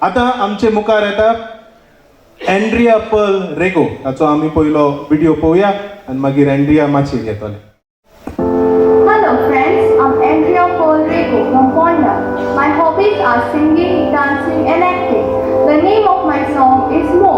आतां आमचे मुखार येता एंड्रिया पर्ल रेगो. ताचो आमी पयलो व्हिडिओ पळोवया आनी मागीर एंड्रिया माचयेर येतले. Hello friends, I'm Andrea Paul Rego from Ponda. My hobbies are singing, dancing and acting. The name of my song is Mo.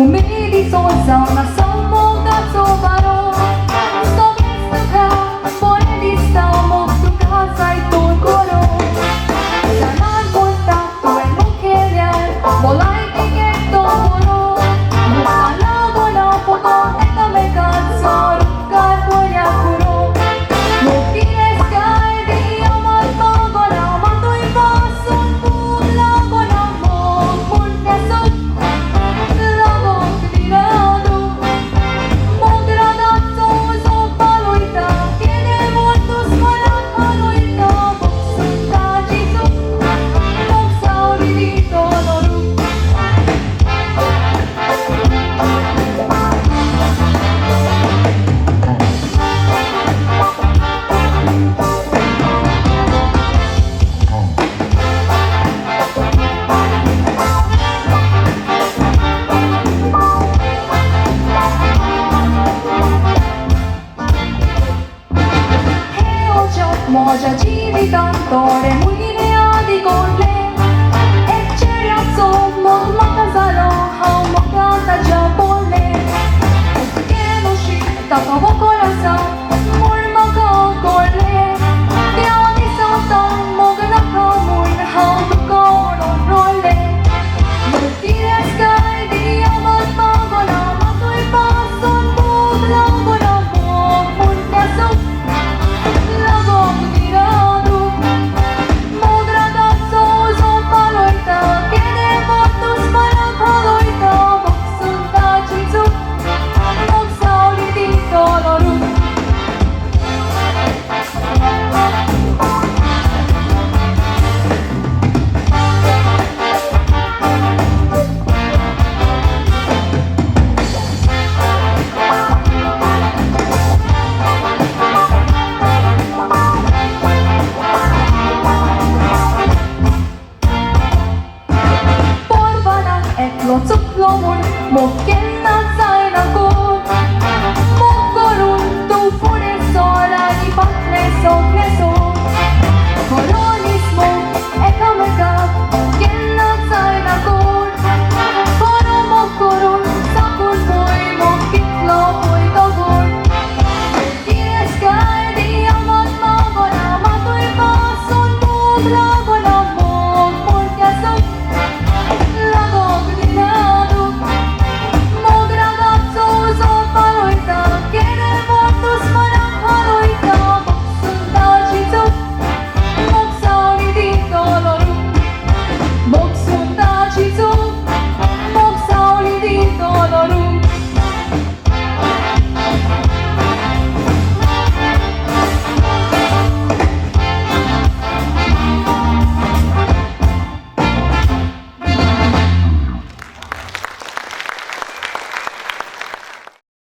Umili sosa na samo da sobaro. Sovietska polista moktu kasai tulkoro. Sanan konta tuen mukelian bolai kiketo moro. Mukala bona foto eta mekatso rukar poya kuro. Mukieska edi amat magona matui pasun pula gona mok punyasuk. Moja civitantore mulinea di golle e ceriazzo mon makazalo hau makata jabolle che no shita kavo kolasa mur makagolle piani sata mogna kamun hau koron rolle mutire sky di amat magona matui pason bugla gona mog munyaso Lots of lomon, mokke